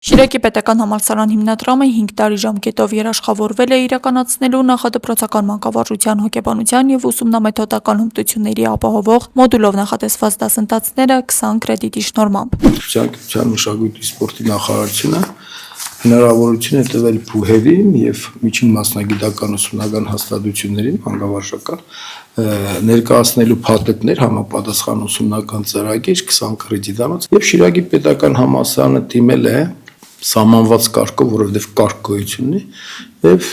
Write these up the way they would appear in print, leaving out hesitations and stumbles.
Շիրակի պետական համալսարան հիմնադրամը 5 տարի ժամկետով երաշխավորվել է իրականացնելու նախադպրոցական մանկավարժության, հոգեբանության և ուսումնամեթոդական հմտությունների ապահովող մոդուլով նախատեսված դասընթացները 20 կրեդիտի շնորհմամբ։ Գիտության, մշակույթի, սպորտի նախարարությունը հնարավորություն է տվել բուհերին եւ միջին մասնագիտական ուսումնական հաստատություններին մանկավարժական ներկայացնելու փաթեթներ համապատասխան ուսումնական ծրագիր 20 կրեդիտանոց եւ Շիրակի պետական համալսարանը դիմել է սահմանված կարգով, որովհետև կարգ գոյություն ունի եւ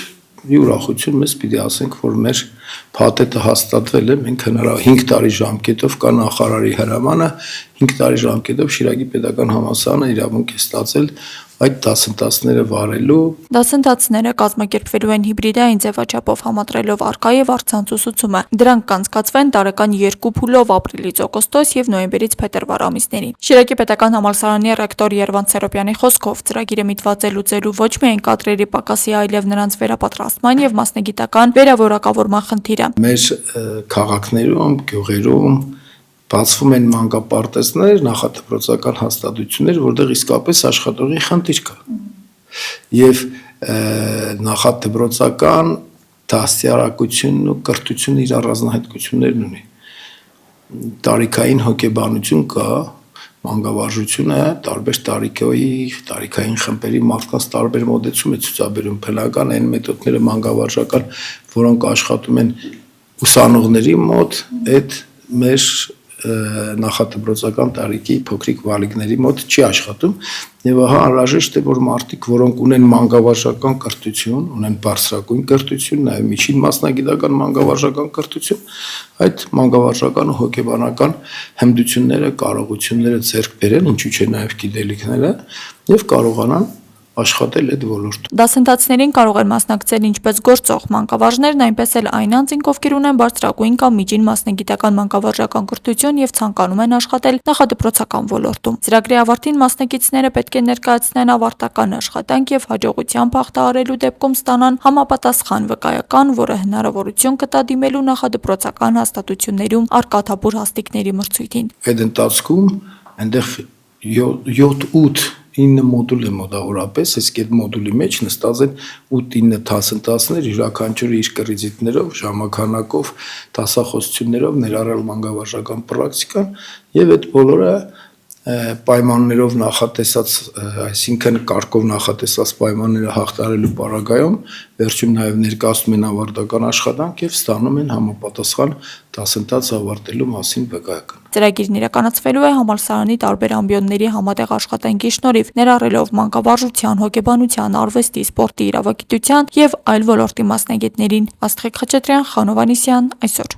ուրախություն մեզ պիտի ասենք, որ մեր փաթեթը հաստատվել է, մենք 5 տարի ժամկետով կա նախարարի հրամանը 5 տարի ժամկետով Շիրակի պետական համալսարանը իրավունք է ստացել այդ դասընթացները վարելու։ Դասընթացները կազմակերպվելու են հիբրիդային ձևաչափով համատրելով առկա եւ առցանց ուսուցումը։ Դրանք կանցկացվեն տարեկան 2 փուլով ապրիլից օգոստոս եւ նոյեմբերից փետրվար ամիսներին։ Շիրակի պետական համալսարանի ռեկտոր Երվանդ Սերոբյանի խոսքով ծրագիրը միտված է լուծելու ոչ միայն կադրերի պակասի, այլև նրանց վերապատրաստման եւ մասնագիտական վերավորակավորման խնդիրը։ Մեր քաղաքներում, գյուղերում բացվում են մանկապարտեզներ, նախադպրոցական հաստատություններ, որտեղ իսկապես աշխատողի խնդիր կա։ Եվ նախադպրոցական դաստիարակությունն ու կրթությունն իր առանձնահատկություններն ունի։ Տարիքային հոգեբանություն կա, մանկավարժությունը տարբեր տարիքային խմբերի մարդկանց տարբեր մոտեցում է ցուցաբերում, բնական այն մեթոդները մանկավարժական, որոնք աշխատում են ուսանողների մոտ, այդ մեր նախադպրոցական տարիքի փոքրիկ վալիկների մոտ չի աշխատում եւ ահա անհրաժեշտ է որ մարդիկ, որոնք ունեն մանկավարժական կրթություն, ունեն բարձրագույն կրթություն, նաեւ միջին մասնագիտական մանկավարժական կրթություն, այդ մանկավարժական ու հոգեբանական հմտությունները, կարողությունները ձեռք բերեն, ինչու՞ չէ նաեւ գիտելիքները եւ կարողանան աշխատել այդ ոլորտում։ Դասընթացներին կարող են մասնակցել ինչպես գործող մանկավարժներն, այնպես էլ այն անձինք, ովքեր ունեն բարձրագույն կամ միջին մասնագիտական մանկավարժական կրթություն եւ ցանկանում են աշխատել նախադպրոցական ոլորտում։ Ծրագրի ավարտին մասնակիցները պետք է ներկայացնեն ավարտական աշխատանք եւ հաջողությամբ հաղթահարելու դեպքում ստանան համապատասխան վկայական, որը հնարավորություն կտա դիմելու նախադպրոցական հաստատություններում առկաթափուր հաստիկների մրցույթին։ Այդ ընթացքում այնտեղ 7-8-9 մոդուլ է մոտավորապես, իսկ այդ մոդուլի մեջ նստած են 8-9 դասընթացներ, յուրաքանչյուրը իր կրեդիտներով, ժամանականակով, դասախոսություններով, ներառյալ մանկավարժական պրակտիկան, եւ այդ բոլորը պայմաններով նախատեսած, այսինքն կարգով նախատեսած պայմանները հաղթահարելու պարագայում վերջում նաև ներկայացնում են ավարտական աշխատանք եւ ստանում են համապատասխան դասընթաց ավարտելու մասին վկայական։ Ծրագիրն իրականացվելու է համալսարանի տարբեր ամբիոնների համատեղ աշխատանքի շնորհիվ, ներառելով մանկավարժության, հոգեբանության, արվեստի, սպորտի, իրավագիտության եւ այլ ոլորտի մասնագետներին։ Աստղիկ Խաչատրյան, Խանով Անիսյան, այսօր։